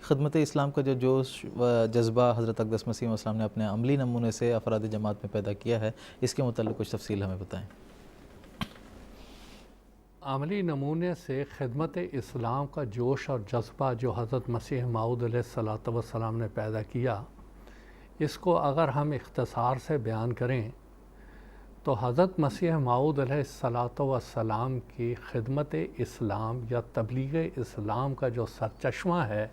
خدمت اسلام کا جو جوش و جذبہ حضرت اقدس مسیح علیہ السلام نے اپنے عملی نمونے سے افراد جماعت میں پیدا کیا ہے، اس کے متعلق کچھ تفصیل ہمیں بتائیں۔ عملی نمونے سے خدمت اسلام کا جوش اور جذبہ جو حضرت مسیح موعود علیہ السلام نے پیدا کیا، اس کو اگر ہم اختصار سے بیان کریں تو حضرت مسیح موعود علیہ السلام کی خدمت اسلام یا تبلیغ اسلام کا جو سرچشمہ ہے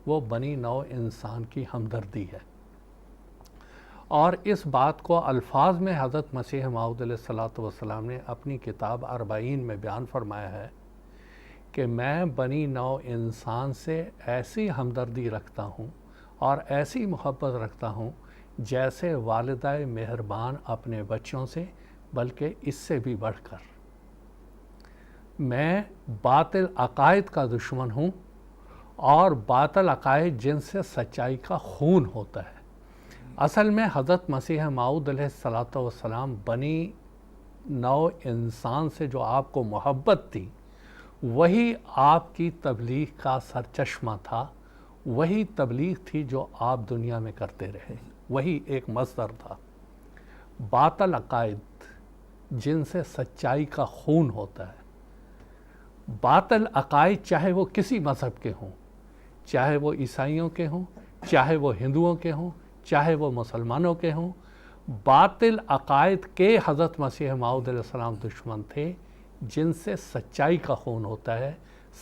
وہ بنی نوع انسان کی ہمدردی ہے، اور اس بات کو الفاظ میں حضرت مسیح موعود علیہ السلام نے اپنی کتاب اربعین میں بیان فرمایا ہے کہ میں بنی نوع انسان سے ایسی ہمدردی رکھتا ہوں اور ایسی محبت رکھتا ہوں جیسے والدہ مہربان اپنے بچوں سے، بلکہ اس سے بھی بڑھ کر۔ میں باطل عقائد کا دشمن ہوں، اور باطل عقائد جن سے سچائی کا خون ہوتا ہے۔ اصل میں حضرت مسیح موعود علیہ السلام بنی نوع انسان سے جو آپ کو محبت تھی، وہی آپ کی تبلیغ کا سرچشمہ تھا، وہی تبلیغ تھی جو آپ دنیا میں کرتے رہے، وہی ایک مصدر تھا۔ باطل عقائد جن سے سچائی کا خون ہوتا ہے، باطل عقائد چاہے وہ کسی مذہب کے ہوں، چاہے وہ عیسائیوں کے ہوں، چاہے وہ ہندوؤں کے ہوں، چاہے وہ مسلمانوں کے ہوں، باطل عقائد کے حضرت مسیح موعود علیہ السلام دشمن تھے جن سے سچائی کا خون ہوتا ہے۔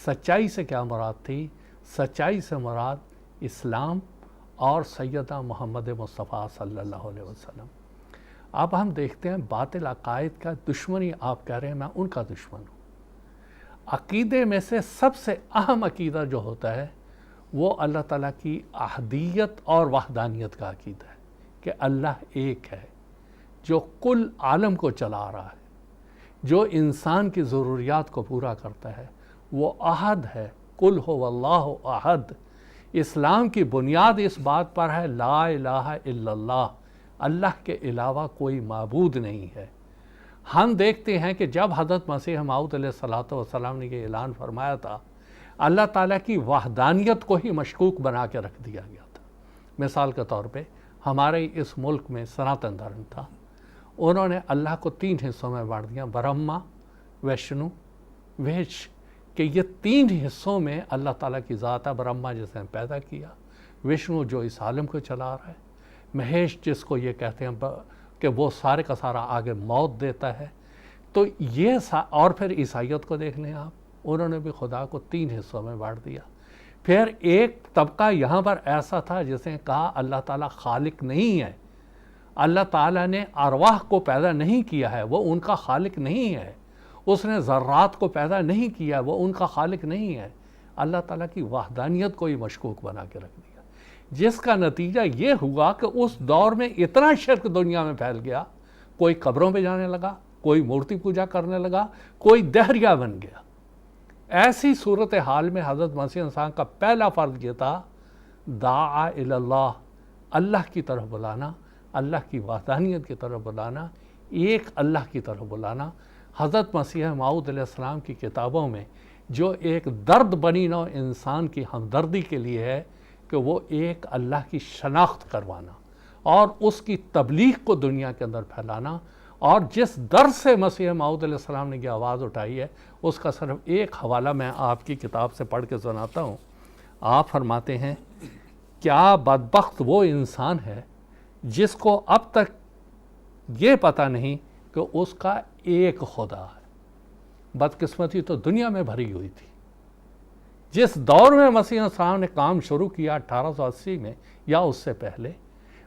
سچائی سے کیا مراد تھی؟ سچائی سے مراد اسلام اور سیدنا محمد مصطفیٰ صلی اللہ علیہ وسلم۔ اب ہم دیکھتے ہیں باطل عقائد کا دشمنی آپ کہہ رہے ہیں، میں ان کا دشمن ہوں۔ عقیدے میں سے سب سے اہم عقیدہ جو ہوتا ہے وہ اللہ تعالیٰ کی احدیت اور وحدانیت کا عقیدہ ہے کہ اللہ ایک ہے، جو کل عالم کو چلا رہا ہے، جو انسان کی ضروریات کو پورا کرتا ہے، وہ احد ہے، قل هو اللہ احد۔ اسلام کی بنیاد اس بات پر ہے لا الہ الا اللہ، اللہ کے علاوہ کوئی معبود نہیں ہے۔ ہم دیکھتے ہیں کہ جب حضرت مسیح موعود علیہ السلام نے یہ اعلان فرمایا تھا، اللہ تعالیٰ کی وحدانیت کو ہی مشکوک بنا کے رکھ دیا گیا تھا۔ مثال کے طور پہ ہمارے اس ملک میں سناتن دھرم تھا، انہوں نے اللہ کو 3 حصوں میں بانٹ دیا، برہما، ویشنو، ویش، کہ یہ 3 حصوں میں اللہ تعالیٰ کی ذات ہے۔ برہما جس نے پیدا کیا، ویشنو جو اس عالم کو چلا رہا ہے، مہیش جس کو یہ کہتے ہیں کہ وہ سارے کا سارا آگے موت دیتا ہے۔ تو یہ اور پھر عیسائیت کو دیکھ لیں آپ، انہوں نے بھی خدا کو 3 حصوں میں بانٹ دیا۔ پھر ایک طبقہ یہاں پر ایسا تھا جس نے کہا اللہ تعالیٰ خالق نہیں ہے، اللہ تعالیٰ نے ارواح کو پیدا نہیں کیا ہے، وہ ان کا خالق نہیں ہے، اس نے ذرات کو پیدا نہیں کیا، وہ ان کا خالق نہیں ہے۔ اللہ تعالیٰ کی وحدانیت کو ہی مشکوک بنا کے رکھ دیا، جس کا نتیجہ یہ ہوا کہ اس دور میں اتنا شرک دنیا میں پھیل گیا، کوئی قبروں پہ جانے لگا، کوئی مورتی پوجا کرنے لگا، کوئی دہریہ بن گیا۔ ایسی صورتحال میں حضرت مسیح انسان کا پہلا فرض یہ تھا دعا الی اللہ، اللہ کی طرف بلانا، اللہ کی وحدانیت کی طرف بلانا، ایک اللہ کی طرف بلانا۔ حضرت مسیح موعود علیہ السلام کی کتابوں میں جو ایک درد بنی نوع انسان کی ہمدردی کے لیے ہے کہ وہ ایک اللہ کی شناخت کروانا اور اس کی تبلیغ کو دنیا کے اندر پھیلانا، اور جس درد سے مسیح موعود علیہ السلام نے یہ آواز اٹھائی ہے اس کا صرف ایک حوالہ میں آپ کی کتاب سے پڑھ کے سناتا ہوں۔ آپ فرماتے ہیں کیا بدبخت وہ انسان ہے جس کو اب تک یہ پتہ نہیں کہ اس کا ایک خدا ہے۔ بدقسمتی تو دنیا میں بھری ہوئی تھی۔ جس دور میں مسیح السلام نے کام شروع کیا 1880 میں یا اس سے پہلے،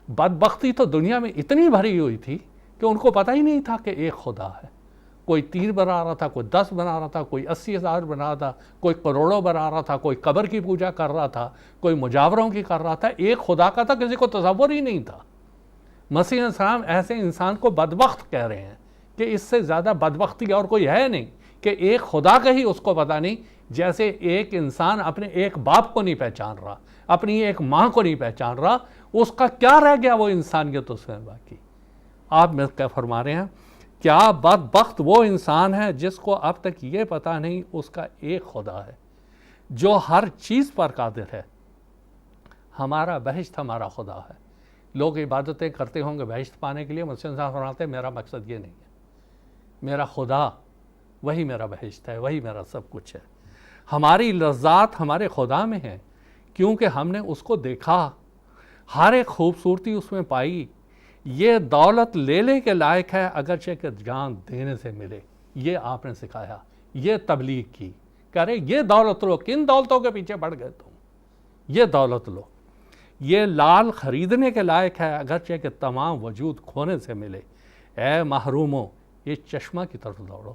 بدبختی تو دنیا میں اتنی بھری ہوئی تھی کہ ان کو پتہ ہی نہیں تھا کہ ایک خدا ہے۔ کوئی 3 بنا رہا تھا، کوئی 10 بنا رہا تھا، کوئی 80,000 بنا رہا تھا، کوئی کروڑوں بنا رہا تھا، کوئی قبر کی پوجا کر رہا تھا، کوئی مجاوروں کی کر رہا تھا، ایک خدا کا تھا کسی کو تصور ہی نہیں تھا۔ مسیح السلام ایسے انسان کو بدبخت کہہ رہے ہیں کہ اس سے زیادہ بدبختی اور کوئی ہے نہیں کہ ایک خدا کا ہی اس کو پتہ نہیں، جیسے ایک انسان اپنے ایک باپ کو نہیں پہچان رہا، اپنی ایک ماں کو نہیں پہچان رہا، اس کا کیا رہ گیا وہ انسانیت اس میں باقی؟ آپ میں کیا فرما رہے ہیں؟ کیا بدبخت وہ انسان ہے جس کو اب تک یہ پتہ نہیں اس کا ایک خدا ہے جو ہر چیز پر قادر ہے، ہمارا بہشت ہمارا خدا ہے. لوگ عبادتیں کرتے ہوں گے بہشت پانے کے لیے، مسیح صاحب فرماتے ہیں میرا مقصد یہ نہیں ہے. میرا خدا وہی میرا بہشت ہے، وہی میرا سب کچھ ہے. ہماری لذات ہمارے خدا میں ہیں کیونکہ ہم نے اس کو دیکھا، ہر ایک خوبصورتی اس میں پائی. یہ دولت لینے کے لائق ہے اگرچہ کہ جان دینے سے ملے. یہ آپ نے سکھایا، یہ تبلیغ کی. کہہ رہے یہ دولت لو. کن دولتوں کے پیچھے پڑ گئے تم؟ یہ دولت لو. یہ لال خریدنے کے لائق ہے اگرچہ کہ تمام وجود کھونے سے ملے. اے محروموں، یہ چشمہ کی طرف دوڑو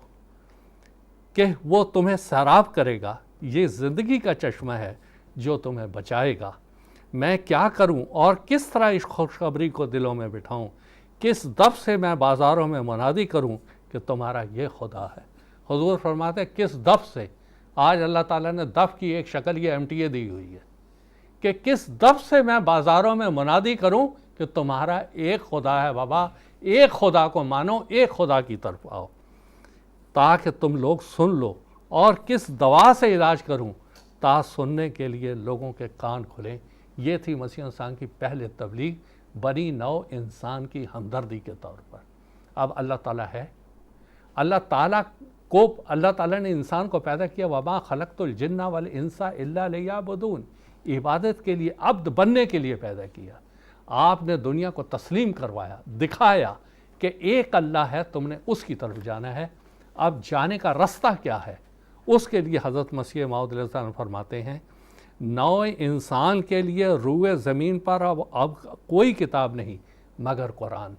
کہ وہ تمہیں سیراب کرے گا. یہ زندگی کا چشمہ ہے جو تمہیں بچائے گا. میں کیا کروں اور کس طرح اس خوشخبری کو دلوں میں بٹھاؤں؟ کس دف سے میں بازاروں میں منادی کروں کہ تمہارا یہ خدا ہے؟ حضور فرماتے ہیں کس دف سے. آج اللہ تعالیٰ نے دف کی ایک شکل یہ MTA دی ہوئی ہے کہ کس دف سے میں بازاروں میں منادی کروں کہ تمہارا ایک خدا ہے. بابا ایک خدا کو مانو، ایک خدا کی طرف آؤ تاکہ تم لوگ سن لو. اور کس دوا سے علاج کروں تا سننے کے لیے لوگوں کے کان کھلیں. یہ تھی مسیح انسان کی پہلے تبلیغ بنی نو انسان کی ہمدردی کے طور پر. اب اللہ تعالیٰ ہے، اللہ تعالیٰ نے انسان کو پیدا کیا. وما خلقت الجن والانس الا لیعبدون. عبادت کے لیے، عبد بننے کے لیے پیدا کیا. آپ نے دنیا کو تسلیم کروایا، دکھایا کہ ایک اللہ ہے، تم نے اس کی طرف جانا ہے. اب جانے کا رستہ کیا ہے؟ اس کے لیے حضرت مسیح موعود علیہ السلام فرماتے ہیں نو انسان کے لیے روئے زمین پر اب کوئی کتاب نہیں مگر قرآن.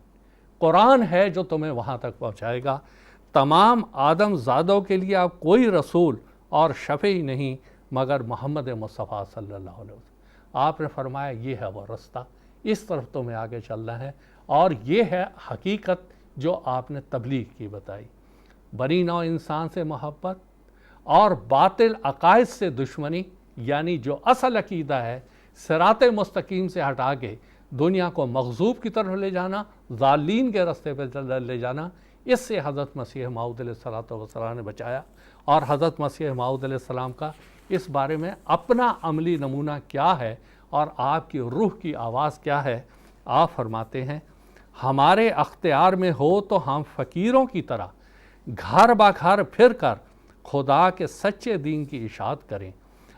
قرآن ہے جو تمہیں وہاں تک پہنچائے گا. تمام آدم زادوں کے لیے اب کوئی رسول اور شفیع نہیں مگر محمد مصطفیٰ صلی اللہ علیہ وسلم. آپ نے فرمایا یہ ہے وہ رستہ، اس طرف تمہیں آگے چلنا ہے. اور یہ ہے حقیقت جو آپ نے تبلیغ کی بتائی. بنی نو انسان سے محبت اور باطل عقائد سے دشمنی، یعنی جو اصل عقیدہ ہے صراط مستقیم سے ہٹا کے دنیا کو مغضوب کی طرف لے جانا، ضالین کے رستے پہ لے جانا. اس سے حضرت مسیح موعود علیہ السلام نے بچایا. اور حضرت مسیح موعود علیہ السلام کا اس بارے میں اپنا عملی نمونہ کیا ہے اور آپ کی روح کی آواز کیا ہے؟ آپ فرماتے ہیں ہمارے اختیار میں ہو تو ہم فقیروں کی طرح گھر با گھر پھر کر خدا کے سچے دین کی اشاعت کریں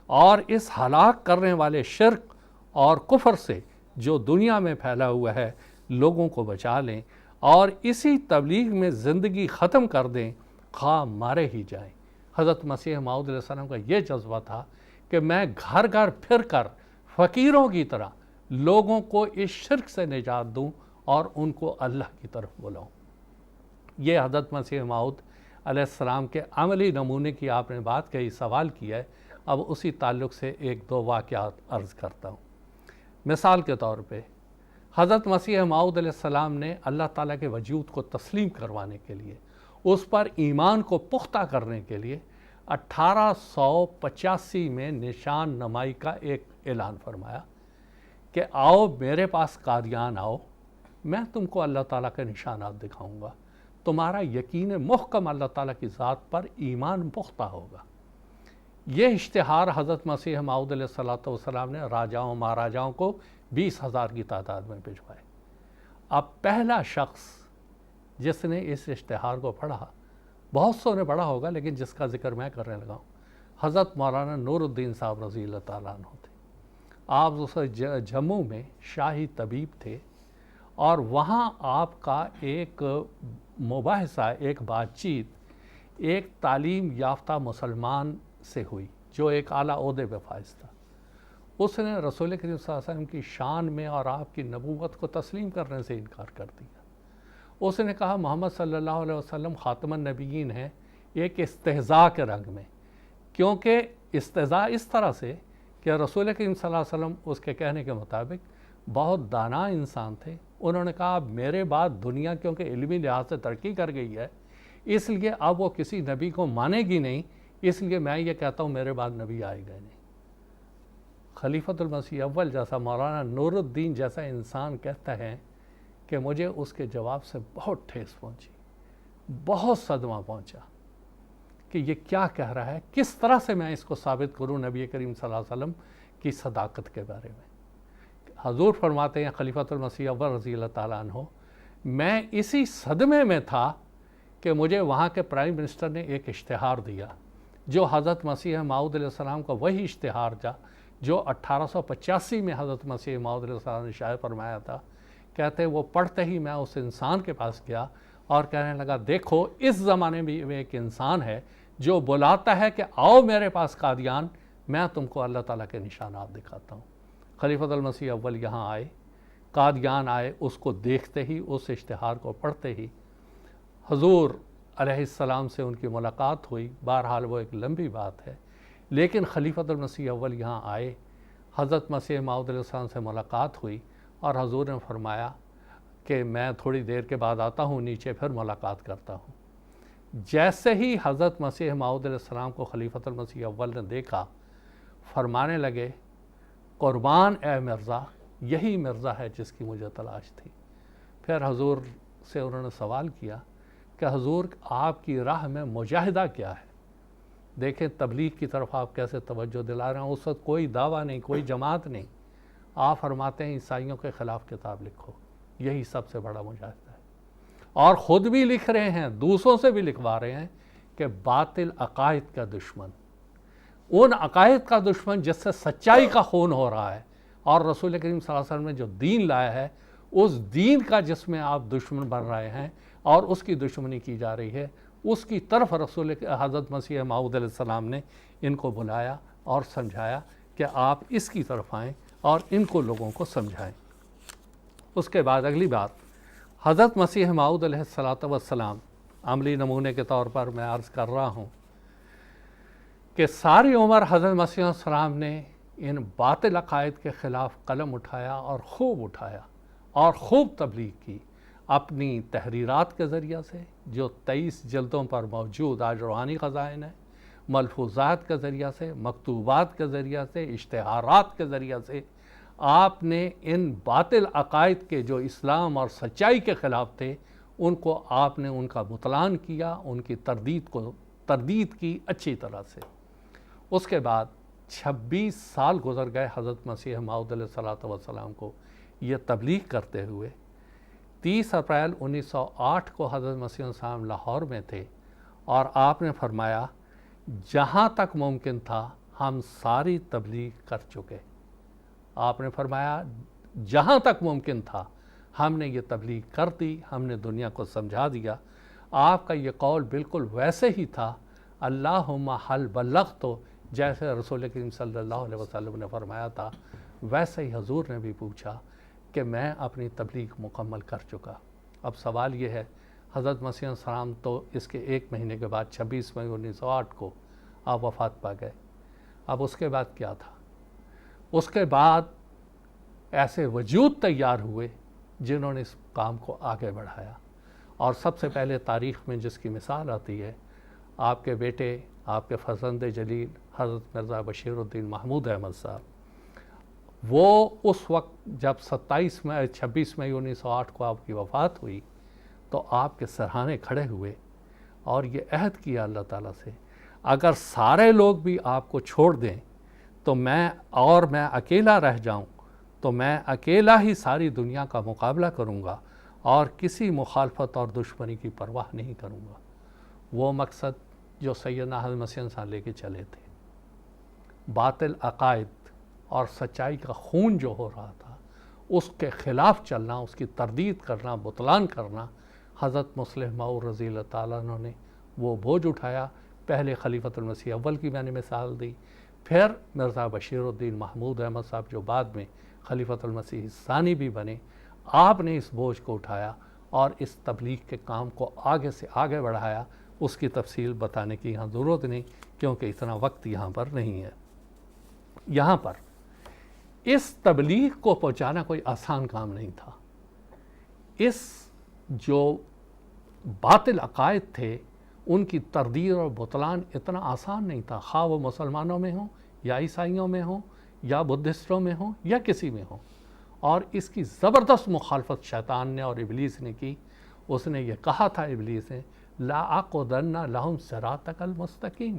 اور اس ہلاک کرنے والے شرک اور کفر سے جو دنیا میں پھیلا ہوا ہے لوگوں کو بچا لیں اور اسی تبلیغ میں زندگی ختم کر دیں خواہ مارے ہی جائیں. حضرت مسیح موعود علیہ السلام کا یہ جذبہ تھا کہ میں گھر گھر پھر کر فقیروں کی طرح لوگوں کو اس شرک سے نجات دوں اور ان کو اللہ کی طرف بلاؤں. یہ حضرت مسیح موعود علیہ السلام کے عملی نمونے کی آپ نے بات کہی، سوال کیا ہے. اب اسی تعلق سے ایک دو واقعات عرض کرتا ہوں. مثال کے طور پہ حضرت مسیح موعود علیہ السلام نے اللہ تعالیٰ کے وجود کو تسلیم کروانے کے لیے، اس پر ایمان کو پختہ کرنے کے لیے 1885 میں نشان نمائی کا ایک اعلان فرمایا کہ آؤ میرے پاس قادیان آؤ، میں تم کو اللہ تعالیٰ کے نشانات دکھاؤں گا، تمہارا یقین محکم اللہ تعالیٰ کی ذات پر ایمان پختہ ہوگا. یہ اشتہار حضرت مسیح موعود علیہ السلام نے راجاؤں مہاراجاؤں کو 20,000 کی تعداد میں بھجوائے. اب پہلا شخص جس نے اس اشتہار کو پڑھا، بہت سو نے پڑھا ہوگا لیکن جس کا ذکر میں کرنے لگا ہوں، حضرت مولانا نور الدین صاحب رضی اللہ تعالیٰ عنہ تھے. آپ اس جموں میں شاہی طبیب تھے اور وہاں آپ کا ایک مباحثہ، ایک بات چیت ایک تعلیم یافتہ مسلمان سے ہوئی جو ایک اعلیٰ عہدے پہ فائز تھا. اس نے رسول کریم صلی اللہ علیہ وسلم کی شان میں اور آپ کی نبوت کو تسلیم کرنے سے انکار کر دیا. اس نے کہا محمد صلی اللہ علیہ وسلم خاتم النبیین ہیں، ایک استہزاء کے رنگ میں. کیونکہ استہزاء اس طرح سے کہ رسول کریم صلی اللہ علیہ وسلم اس کے کہنے کے مطابق بہت دانا انسان تھے. انہوں نے کہا اب میرے بعد دنیا کیونکہ علمی لحاظ سے ترقی کر گئی ہے اس لیے اب وہ کسی نبی کو مانے گی نہیں، اس لیے میں یہ کہتا ہوں میرے بعد نبی آئے گا نہیں. خلیفۃ المسیح اول جیسا مولانا نور الدین جیسا انسان کہتا ہے کہ مجھے اس کے جواب سے بہت ٹھیس پہنچی، بہت صدمہ پہنچا کہ یہ کیا کہہ رہا ہے، کس طرح سے میں اس کو ثابت کروں نبی کریم صلی اللہ علیہ وسلم کی صداقت کے بارے میں. حضور فرماتے ہیں خلیفۃ المسیح اول رضی اللہ تعالیٰ عنہ، میں اسی صدمے میں تھا کہ مجھے وہاں کے پرائم منسٹر نے ایک اشتہار دیا جو حضرت مسیح موعود علیہ السلام کا وہی اشتہار تھا جو 1885 میں حضرت مسیح موعود علیہ السلام نے شائع فرمایا تھا۔ کہتے وہ پڑھتے ہی میں اس انسان کے پاس گیا اور کہنے لگا دیکھو اس زمانے میں ایک انسان ہے جو بلاتا ہے کہ آؤ میرے پاس قادیان، میں تم کو اللہ تعالیٰ کے نشانات دکھاتا ہوں۔ خلیفۃ المسیح اول یہاں آئے، قادیان آئے، اس کو دیکھتے ہی، اس اشتہار کو پڑھتے ہی حضور علیہ السلام سے ان کی ملاقات ہوئی۔ بہرحال وہ ایک لمبی بات ہے، لیکن خلیفۃ المسیح اول یہاں آئے، حضرت مسیح موعود علیہ السلام سے ملاقات ہوئی اور حضور نے فرمایا کہ میں تھوڑی دیر کے بعد آتا ہوں نیچے، پھر ملاقات کرتا ہوں۔ جیسے ہی حضرت مسیح موعود علیہ السلام کو خلیفۃ المسیح اول نے دیکھا، فرمانے لگے قربان اے مرزا، یہی مرزا ہے جس کی مجھے تلاش تھی۔ پھر حضور سے انہوں نے سوال کیا کہ حضور آپ کی راہ میں مجاہدہ کیا ہے؟ دیکھیں تبلیغ کی طرف آپ کیسے توجہ دلا رہے ہیں۔ اس وقت کوئی دعویٰ نہیں، کوئی جماعت نہیں، آپ فرماتے ہیں عیسائیوں کے خلاف کتاب لکھو، یہی سب سے بڑا مجاہدہ ہے۔ اور خود بھی لکھ رہے ہیں، دوسروں سے بھی لکھوا رہے ہیں کہ باطل عقائد کا دشمن، ان عقائد کا دشمن جس سے سچائی کا خون ہو رہا ہے، اور رسول کریم صلی اللہ علیہ وسلم نے جو دین لایا ہے اس دین کا جس میں آپ دشمن بن رہے ہیں اور اس کی دشمنی کی جا رہی ہے، اس کی طرف حضرت مسیح موعود علیہ السلام نے ان کو بلایا اور سمجھایا کہ آپ اس کی طرف آئیں اور ان کو لوگوں کو سمجھائیں۔ اس کے بعد اگلی بات، حضرت مسیح موعود علیہ السلام عملی نمونے کے طور پر میں عرض کر رہا ہوں کہ ساری عمر حضرت مسیح السلام نے ان باطل عقائد کے خلاف قلم اٹھایا اور خوب تبلیغ کی، اپنی تحریرات کے ذریعہ سے جو 23 جلدوں پر موجود آج روحانی خزائن ہیں، ملفوظات کے ذریعہ سے، مکتوبات کے ذریعہ سے، اشتہارات کے ذریعہ سے آپ نے ان باطل عقائد کے جو اسلام اور سچائی کے خلاف تھے ان کو آپ نے ان کا بطلان کیا، ان کی تردید کی اچھی طرح سے۔ اس کے بعد 26 سال گزر گئے حضرت مسیح موعود علیہ السلام کو یہ تبلیغ کرتے ہوئے۔ 30 اپریل 1908 کو حضرت مسیح السلام لاہور میں تھے اور آپ نے فرمایا جہاں تک ممکن تھا ہم ساری تبلیغ کر چکے۔ آپ نے فرمایا جہاں تک ممکن تھا ہم نے یہ تبلیغ کر دی، ہم نے دنیا کو سمجھا دیا۔ آپ کا یہ قول بالکل ویسے ہی تھا، اللہم حل بلغت، جیسے رسول کریم صلی اللہ علیہ وسلم نے فرمایا تھا، ویسے ہی حضور نے بھی پوچھا کہ میں اپنی تبلیغ مکمل کر چکا۔ اب سوال یہ ہے، حضرت مسیح السلام تو اس کے 1 مہینے کے بعد 26 مئی 1908 کو آپ وفات پا گئے۔ اب اس کے بعد کیا تھا؟ اس کے بعد ایسے وجود تیار ہوئے جنہوں نے اس کام کو آگے بڑھایا، اور سب سے پہلے تاریخ میں جس کی مثال آتی ہے، آپ کے بیٹے، آپ کے فرزند جلیل حضرت مرزا بشیر الدین محمود احمد صاحب، وہ اس وقت جب 26 مئی 1908 کو آپ کی وفات ہوئی تو آپ کے سرہانے کھڑے ہوئے اور یہ عہد کیا اللہ تعالیٰ سے، اگر سارے لوگ بھی آپ کو چھوڑ دیں تو میں اکیلا رہ جاؤں تو میں اکیلا ہی ساری دنیا کا مقابلہ کروں گا اور کسی مخالفت اور دشمنی کی پرواہ نہیں کروں گا۔ وہ مقصد جو سیدنا حضرت مسیح صاحب لے کے چلے تھے، باطل عقائد اور سچائی کا خون جو ہو رہا تھا اس کے خلاف چلنا، اس کی تردید کرنا، بطلان کرنا، حضرت مسلم موعود رضی اللہ تعالیٰ عنہ نے وہ بوجھ اٹھایا۔ پہلے خلیفۃ المسیح اول کی میں نے مثال دی، پھر مرزا بشیر الدین محمود احمد صاحب جو بعد میں خلیفۃ المسیح ثانی بھی بنے، آپ نے اس بوجھ کو اٹھایا اور اس تبلیغ کے کام کو آگے سے آگے بڑھایا۔ اس کی تفصیل بتانے کی یہاں ضرورت نہیں کیونکہ اتنا وقت یہاں پر نہیں ہے۔ یہاں پر اس تبلیغ کو پہنچانا کوئی آسان کام نہیں تھا۔ اس جو باطل عقائد تھے ان کی تردید اور بطلان اتنا آسان نہیں تھا، خواہ وہ مسلمانوں میں ہوں یا عیسائیوں میں ہوں یا بدھسٹوں میں ہوں یا کسی میں ہوں۔ اور اس کی زبردست مخالفت شیطان نے اور ابلیس نے کی۔ اس نے یہ کہا تھا ابلیس نے، لا اقعدن لہم صراطک المستقیم،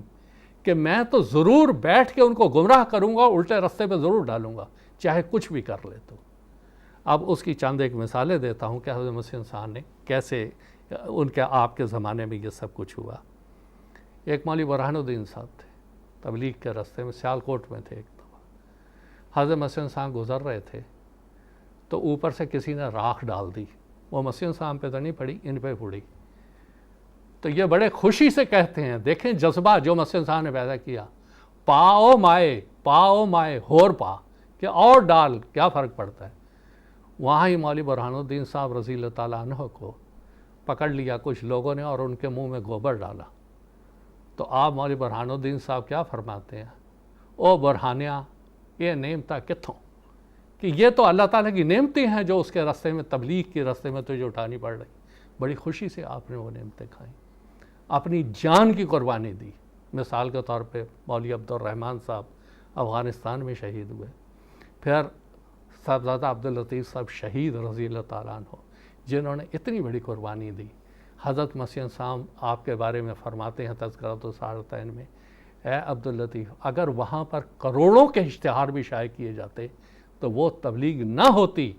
کہ میں تو ضرور بیٹھ کے ان کو گمراہ کروں گا، الٹے رستے پہ ضرور ڈالوں گا، چاہے کچھ بھی کر لے تو۔ اب اس کی چند ایک مثالیں دیتا ہوں کہ حضرت مسیح انسان نے کیسے ان کے آپ کے زمانے میں یہ سب کچھ ہوا۔ ایک مولوی برہان الدین صاحب تھے، تبلیغ کے راستے میں سیالکوٹ میں تھے۔ ایک دفعہ حضرت مسیح انسان گزر رہے تھے تو اوپر سے کسی نے راکھ ڈال دی، وہ مسیح انسان پہ تو نہیں پڑی، ان پہ پڑی۔ تو یہ بڑے خوشی سے کہتے ہیں، دیکھیں جذبہ جو مسیح انسان نے پیدا کیا، پاؤ مائے ہور پا، کہ اور ڈال، کیا فرق پڑتا ہے۔ وہاں ہی مولوی برہان الدین صاحب رضی اللہ تعالیٰ عنہ کو پکڑ لیا کچھ لوگوں نے اور ان کے منہ میں گوبر ڈالا۔ تو آپ مولوی برہان الدین صاحب کیا فرماتے ہیں، او برہانیہ یہ نعمتاں کتھوں، کہ یہ تو اللہ تعالیٰ کی نعمتیں ہیں جو اس کے راستے میں، تبلیغ کے راستے میں تجھے اٹھانی پڑ رہی۔ بڑی خوشی سے آپ نے وہ نعمتیں کھائیں، اپنی جان کی قربانی دی۔ مثال کے طور پہ مولوی عبد الرحمن صاحب افغانستان میں شہید ہوئے، پھر صاحبزادہ عبداللطیف صاحب شہید رضی اللہ تعالیٰ عنہ، جنہوں نے اتنی بڑی قربانی دی۔ حضرت مسیح صاحب آپ کے بارے میں فرماتے ہیں تذکرۃ الصالحین میں، اے عبداللطیف، اگر وہاں پر کروڑوں کے اشتہار بھی شائع کیے جاتے تو وہ تبلیغ نہ ہوتی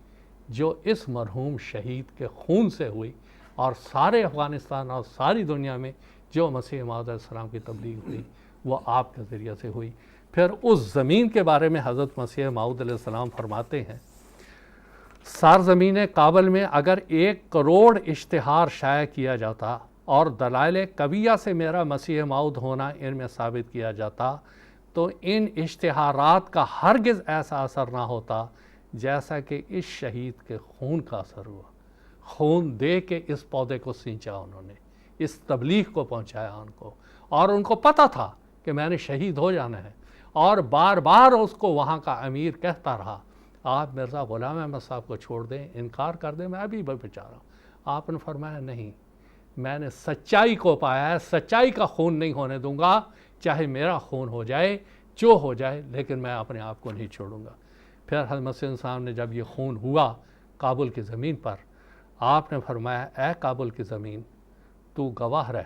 جو اس مرحوم شہید کے خون سے ہوئی، اور سارے افغانستان اور ساری دنیا میں جو مسیح موعود علیہ السلام کی تبلیغ ہوئی وہ آپ کے ذریعے سے ہوئی۔ پھر اس زمین کے بارے میں حضرت مسیح موعود علیہ السلام فرماتے ہیں، سرزمین کابل میں اگر 1 کروڑ اشتہار شائع کیا جاتا اور دلائل قویہ سے میرا مسیح موعود ہونا ان میں ثابت کیا جاتا تو ان اشتہارات کا ہرگز ایسا اثر نہ ہوتا جیسا کہ اس شہید کے خون کا اثر ہوا۔ خون دے کے اس پودے کو سینچا انہوں نے، اس تبلیغ کو پہنچایا ان کو، اور ان کو پتہ تھا کہ میں نے شہید ہو جانا ہے، اور بار بار اس کو وہاں کا امیر کہتا رہا، آپ مرزا غلام احمد صاحب کو چھوڑ دیں، انکار کر دیں، میں ابھی بچا رہا ہوں۔ آپ نے فرمایا نہیں، میں نے سچائی کو پایا ہے، سچائی کا خون نہیں ہونے دوں گا، چاہے میرا خون ہو جائے جو ہو جائے، لیکن میں اپنے آپ کو نہیں چھوڑوں گا۔ پھر حضرت مسیح صاحب نے جب یہ خون ہوا کابل کی زمین پر، آپ نے فرمایا، اے کابل کی زمین، تو گواہ رہ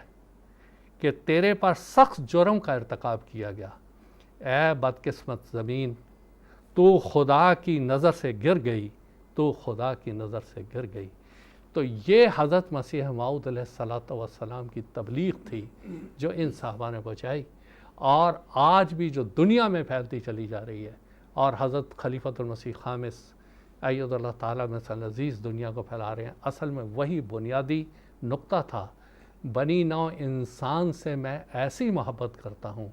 کہ تیرے پر سخت جرم کا ارتکاب کیا گیا۔ اے بدقسمت زمین، تو خدا کی نظر سے گر گئی، تو خدا کی نظر سے گر گئی۔ تو یہ حضرت مسیح موعود علیہ السلام کی تبلیغ تھی جو ان صحابہ نے پہنچائی، اور آج بھی جو دنیا میں پھیلتی چلی جا رہی ہے، اور حضرت خلیفۃ المسیح خامس اید اللہ تعالیٰ مثل عزیز دنیا کو پھیلا رہے ہیں۔ اصل میں وہی بنیادی نقطہ تھا، بنی نوع انسان سے میں ایسی محبت کرتا ہوں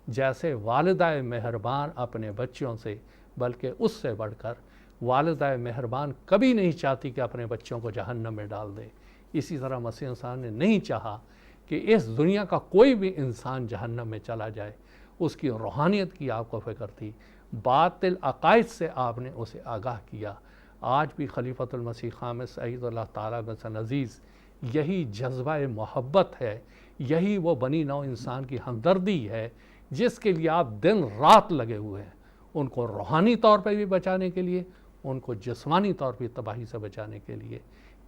جیسے والدہ مہربان اپنے بچوں سے، بلکہ اس سے بڑھ کر والدہ مہربان کبھی نہیں چاہتی کہ اپنے بچوں کو جہنم میں ڈال دے۔ اسی طرح مسیح انسان نے نہیں چاہا کہ اس دنیا کا کوئی بھی انسان جہنم میں چلا جائے، اس کی روحانیت کی آپ کو فکر تھی، باطل عقائد سے آپ نے اسے آگاہ کیا۔ آج بھی خلیفۃ المسیح خامس اید اللہ تعالیٰ مثل عزیز یہی جذبہ محبت ہے، یہی وہ بنی نوع انسان کی ہمدردی ہے جس کے لیے آپ دن رات لگے ہوئے ہیں، ان کو روحانی طور پہ بھی بچانے کے لیے، ان کو جسمانی طور پہ تباہی سے بچانے کے لیے۔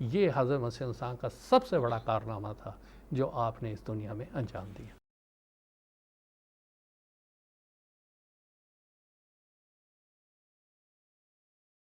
یہ حضرت مسیح انسان کا سب سے بڑا کارنامہ تھا جو آپ نے اس دنیا میں انجام دیا۔